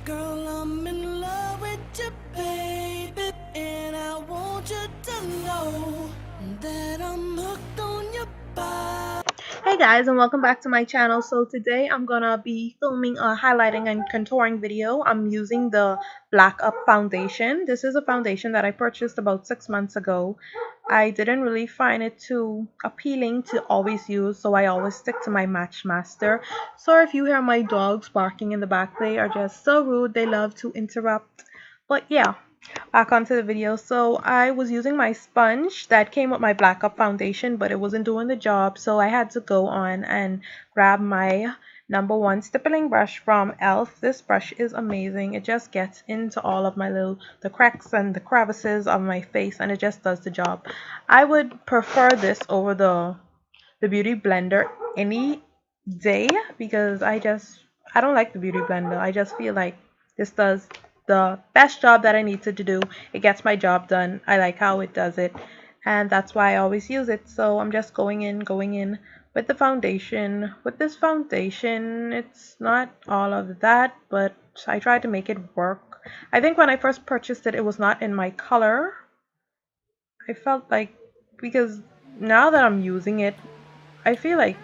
Girl, I'm in love with you, baby, and I want you to know that I'm hooked on your body. Hey guys, and welcome back to my channel. So today I'm gonna be filming a highlighting and contouring video. I'm using the Black Up foundation. This is a foundation that I purchased about 6 months ago. I didn't really find it too appealing to always use, so I always stick to my Match Master. So if you hear my dogs barking in the back, they are just so rude. They love to interrupt. But yeah, back onto the video. So I was using my sponge that came with my Black Up foundation, but it wasn't doing the job, so I had to go on and grab my #1 stippling brush from elf. This brush is amazing. It just gets into all of my the cracks and the crevices of my face, and it just does the job. I would prefer this over the beauty blender any day, because I don't like the beauty blender. I just feel like this does the best job that I needed to do. It gets my job done. I like how it does it, and that's why I always use it. So I'm just going in with the foundation. With this foundation, it's not all of that, but I tried to make it work. I think when I first purchased it, it was not in my color. I felt like, because now that I'm using it, I feel like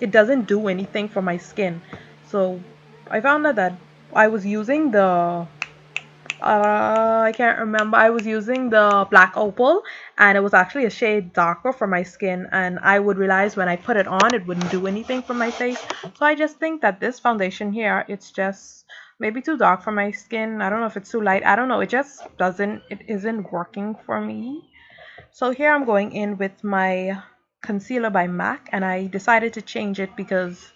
it doesn't do anything for my skin. So I found out that I was using the I can't remember. I was using the Black Opal, and it was actually a shade darker for my skin, and I would realize when I put it on it wouldn't do anything for my face. So I just think that this foundation here, it's just maybe too dark for my skin. I don't know if it's too light. I don't know. It just isn't working for me. So here I'm going in with my concealer by MAC, and I decided to change it because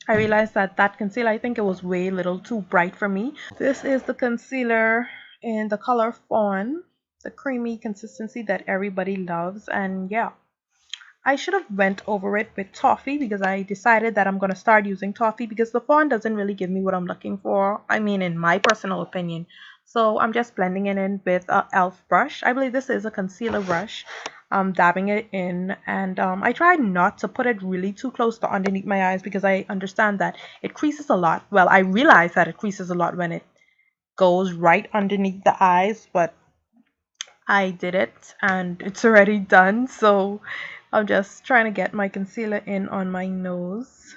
I realized that concealer, I think it was way little too bright for me. This is the concealer in the color Fawn, the creamy consistency that everybody loves. And yeah, I should have went over it with toffee, because I decided that I'm going to start using toffee because the Fawn doesn't really give me what I'm looking for. I mean, in my personal opinion. So I'm just blending it in with a elf brush. I believe this is a concealer brush. Dabbing it in, and I tried not to put it really too close to underneath my eyes, because I understand that it creases a lot. Well, I realize that it creases a lot when it goes right underneath the eyes, but I did it and it's already done. So I'm just trying to get my concealer in on my nose,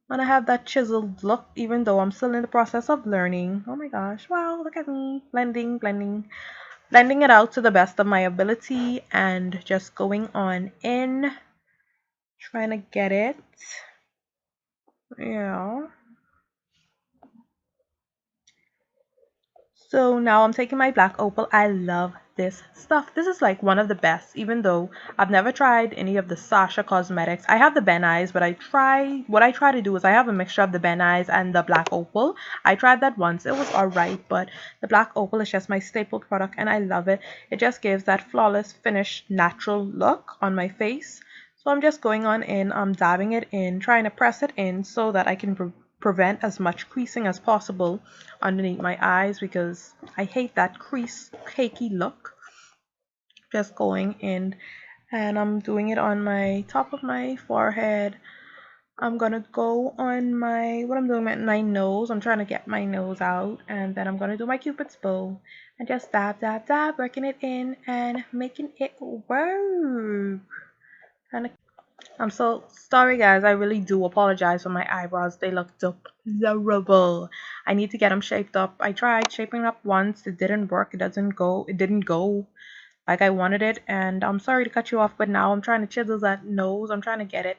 and I have that chiseled look, even though I'm still in the process of learning. Oh my gosh, wow, look at me blending it out to the best of my ability, and just going on in, trying to get it. Yeah. So now I'm taking my Black Opal. I love this stuff. This is like one of the best, even though I've never tried any of the Sasha Cosmetics. I have the Ben Eyes, but what I try to do is I have a mixture of the Ben Eyes and the Black Opal. I tried that once. It was alright, but the Black Opal is just my staple product, and I love it. It just gives that flawless, finished, natural look on my face. So I'm just going on in, I'm dabbing it in, trying to press it in so that I can prevent as much creasing as possible underneath my eyes, because I hate that crease cakey look. Just going in, and I'm doing it on my top of my forehead. I'm gonna go on what I'm doing at my nose. I'm trying to get my nose out, and then I'm gonna do my Cupid's bow and just dab, dab, dab, working it in and making it work. And I'm so sorry, guys. I really do apologize for my eyebrows. They look deplorable. I need to get them shaped up. I tried shaping up once. It didn't work. It didn't go like I wanted it. And I'm sorry to cut you off, but now I'm trying to chisel that nose. I'm trying to get it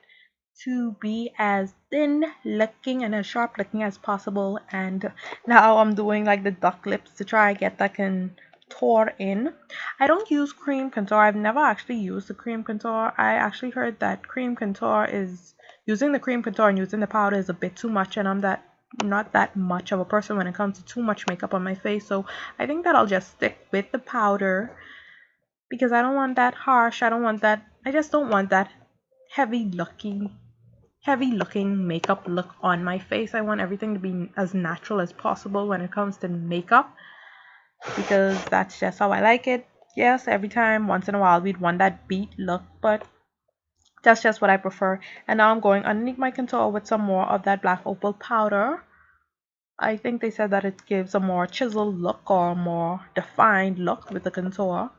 to be as thin looking and as sharp looking as possible. And now I'm doing like the duck lips to try get that contour in. I don't use cream contour. I've never actually used the cream contour. I actually heard that using the cream contour and using the powder is a bit too much, and I'm not that much of a person when it comes to too much makeup on my face. So I think that I'll just stick with the powder, because I don't want that harsh. I just don't want that heavy looking makeup look on my face. I want everything to be as natural as possible when it comes to makeup, because that's just how I like it. Yes, every time, once in a while, we'd want that beat look, but that's just what I prefer. And now I'm going underneath my contour with some more of that Black Opal powder. I think they said that it gives a more chiseled look or more defined look with the contour.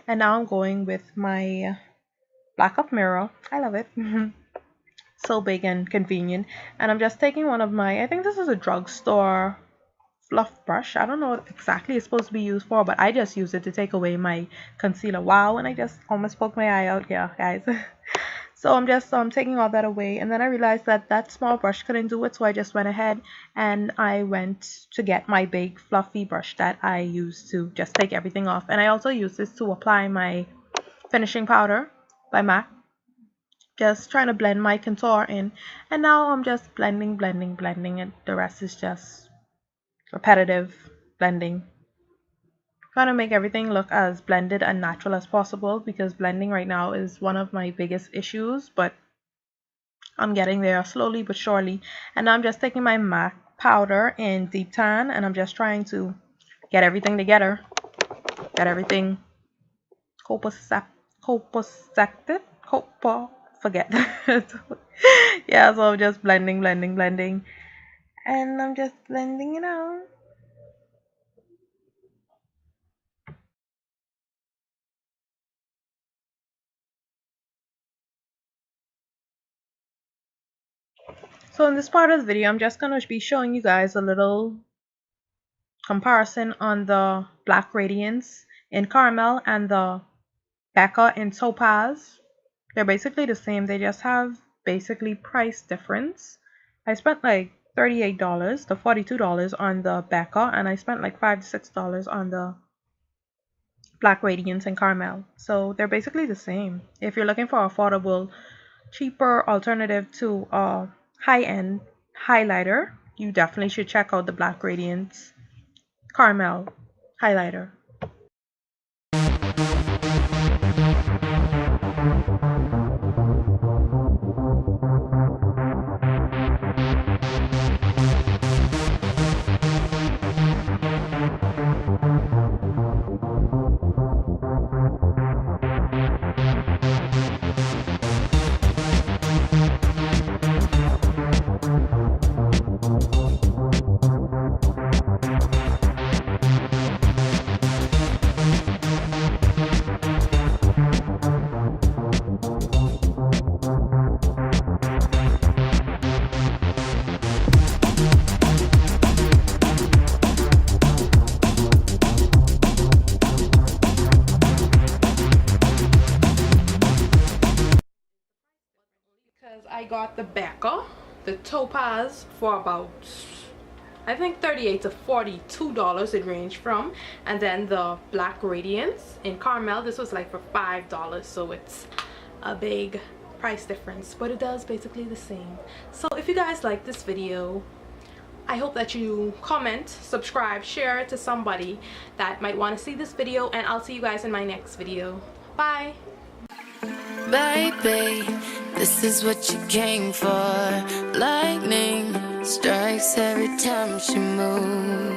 And now I'm going with my blackout mirror. I love it. So big and convenient. And I'm just taking one of my, I think this is a drugstore fluff brush. I don't know what exactly it's supposed to be used for, but I just use it to take away my concealer. Wow, and I just almost poked my eye out. Yeah, guys. So I'm just taking all that away, and then I realized that that small brush couldn't do it, so I just went ahead and I went to get my big fluffy brush that I use to just take everything off. And I also use this to apply my finishing powder by MAC, just trying to blend my contour in. And now I'm just blending, and the rest is just repetitive blending. Trying to make everything look as blended and natural as possible, because blending right now is one of my biggest issues, but I'm getting there slowly but surely. And now I'm just taking my MAC powder in Deep Tan, and I'm just trying to get everything together. Get everything copaceted. Forget. Yeah, so I'm just blending. And I'm just blending it out. So in this part of the video, I'm just going to be showing you guys a little comparison on the Black Radiance in Caramel and the Becca in Topaz. They're basically the same. They just have basically price difference. I spent like $38 to $42 on the Becca, and I spent like $5 to $6 on the Black Radiance and Caramel. So they're basically the same. If you're looking for affordable, cheaper alternative to a high-end highlighter, you definitely should check out the Black Radiance Caramel highlighter. Because I got the Becca, the Topaz, for about, I think $38 to $42 it ranged from, and then the Black Radiance in Caramel, this was like for $5, so it's a big price difference, but it does basically the same. So if you guys like this video, I hope that you comment, subscribe, share it to somebody that might want to see this video, and I'll see you guys in my next video. Bye! Baby, this is what you came for. Lightning strikes every time she moves.